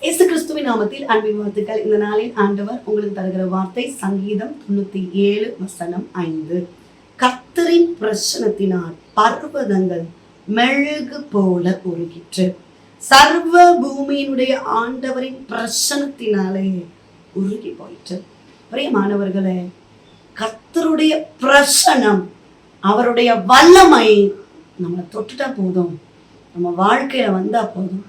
இயேசு கிறிஸ்துவின் நாமத்தில் அன்பின் வாழ்த்துக்கள். இந்த நாளில் ஆண்டவர் உங்களுக்கு தருகிற வார்த்தை சங்கீதம் 97:5. கர்த்தரின் பிரசனத்தினால் பர்வதங்கள் மெழுகு போல உருகிற்று. சர்வ பூமியினுடைய ஆண்டவரின் பிரசனத்தினாலே உருகி போயிற்று. பிரியமானவர்களே, கர்த்தருடைய பிரசனம், அவருடைய வல்லமை நம்மளை தொட்டுட்டா போதும், நம்ம வாழ்க்கையில வந்தா போதும்.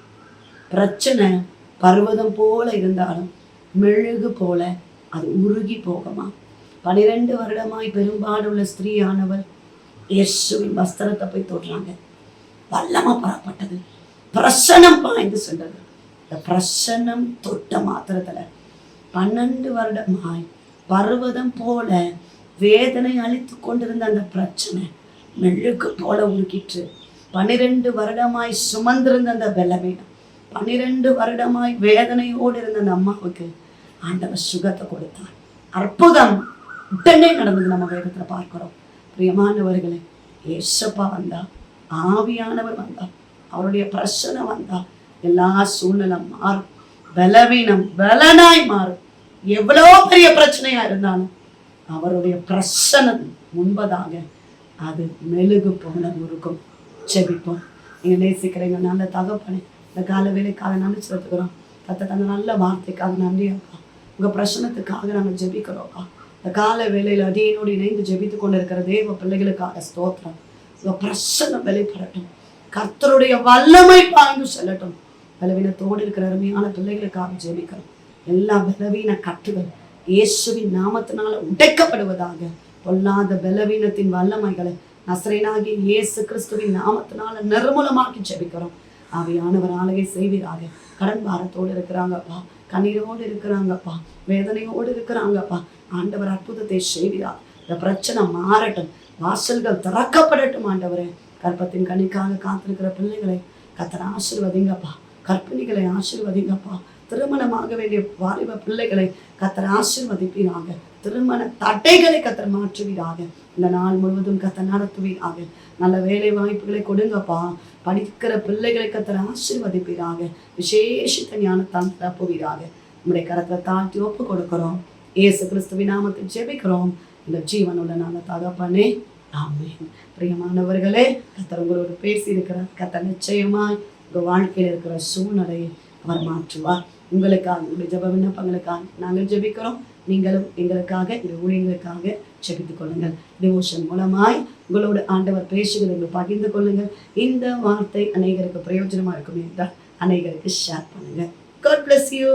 பிரச்சனை பர்வதம் போல இருந்தாலும் மெழுகு போல அது உருகி போகுமா. 12 வருடமாய் பெரும்பாடுள்ள ஸ்திரீயானவள் இயேசுவின் வஸ்திரத்தை போய் தொடுறாங்க. வல்லமா பரப்பட்டது, பிரசனம் பாய்ந்து சென்றது. இந்த பிரசனம் தொட்ட மாத்திரத்துல 12 வருடமாய் பர்வதம் போல வேதனை அளித்து கொண்டிருந்த அந்த பிரச்சனை மெழுகு போல உருகிற்று. 12 வருடமாய் சுமந்திருந்த அந்த பலவீனம், 12 வருடமாய் வேதனையோடு இருந்த அந்த அம்மாவுக்கு ஆண்டவர் சுகத்தை கொடுத்தார். அற்புதம் உடனே நடந்தது. நம்ம வேதத்துல பார்க்கிறோம். பிரியமானவர்களே, ஏசப்பா வந்தா, ஆவியானவர் வந்தா, அவருடைய பிரசனம் வந்தா எல்லா சூழ்நிலை மாறும். பலவீனம் பலனாய் மாறும். எவ்வளோ பெரிய பிரச்சனையா இருந்தாலும் அவருடைய பிரசனம் முன்பதாக அது மெழுகு போல உருக்கும். செபிப்போம். நீங்க நேசிக்கிறீங்க நல்ல தகப்பனே, இந்த கால வேலைக்காக நினைச்சிருக்கிறோம். கத்த தந்த நல்ல வார்த்தைக்காக நன்றி அப்பா. உங்க பிரசனத்துக்காக நாங்கள் ஜெபிக்கிறோம்ப்பா. இந்த கால வேலையில் அடியனோடு இணைந்து ஜெபித்து கொண்டு இருக்கிற தேவ பிள்ளைகளுக்காக ஸ்தோத்திரம். உங்க பிரசனம் வெளிப்படட்டும். கர்த்தருடைய வல்லமை பாய்ந்து செல்லட்டும். பலவீனத்தோடு இருக்கிற அருமையான பிள்ளைகளுக்காக ஜெபிக்கிறோம். எல்லா பலவீன கட்டுகள் இயேசுவின் நாமத்தினால உடைக்கப்படுவதாக. பொல்லாத பலவீனத்தின் வல்லமைகளை நசரேயனாகிய இயேசு கிறிஸ்துவின் நாமத்தினால நிர்மூலமாக்கி ஜெபிக்கிறோம். ஆவியானவர் ஆளுகை செய்வீராக. கடன் பாரத்தோடு இருக்கிறாங்கப்பா, கண்ணீரோடு இருக்கிறாங்கப்பா, வேதனையோடு இருக்கிறாங்கப்பா. ஆண்டவர் அற்புதத்தை செய்வீராக. இந்த பிரச்சனை மாறட்டும், வாசல்கள் திறக்கப்படட்டும். ஆண்டவரே, கற்பத்தின் கனிக்காக காத்திருக்கிற பிள்ளைகளை கத்தரை ஆசீர்வதிங்கப்பா. கற்பிணிகளை ஆசீர்வதிங்கப்பா. திருமணமாக வேண்டிய வாலிப பிள்ளைகளை கத்தரை ஆசீர்வதிப்பீராக. திருமண தடைகளை கத்தர் மாற்றுவீராக. இந்த நாள் முழுவதும் கத்தர் நடத்துவீராக. நல்ல வேலை வாய்ப்புகளை கொடுங்கப்பா. படிக்கிற பிள்ளைகளை கத்தர் ஆசீர்வதிப்பீராக. விசேஷித்த ஞானத்தான் தப்புவீராக. நம்முடைய கரத்தை தாழ்த்தி ஒப்பு கொடுக்கிறோம். இயேசு கிறிஸ்துவின் நாமத்தில் ஜெபிக்கிறோம். இந்த ஜீவனுள்ள நல்ல தகப்பனே, ஆமென். பிரியமானவர்களே, கத்தர் உங்களோடு பேசி இருக்கிறார். கத்தர் நிச்சயமாய் உங்க வாழ்க்கையில் இருக்கிற சூழ்நிலையை அவர் மாற்றுவார். உங்களுக்காக, உங்களுடைய ஜெப விண்ணப்பங்களுக்காக நாங்கள் ஜெபிக்கிறோம். நீங்களும் எங்களுக்காக, இந்த ஊழியர்களுக்காக ஜெபித்துக் கொள்ளுங்கள். டிவோஷன் மூலமாய் உங்களோடு ஆண்டவர் பேசுகிறதை பகிர்ந்து கொள்ளுங்கள். இந்த வார்த்தை அநேகருக்கு பிரயோஜனமா இருக்கும் என்றால் அநேகருக்கு ஷேர் பண்ணுங்க. God bless you.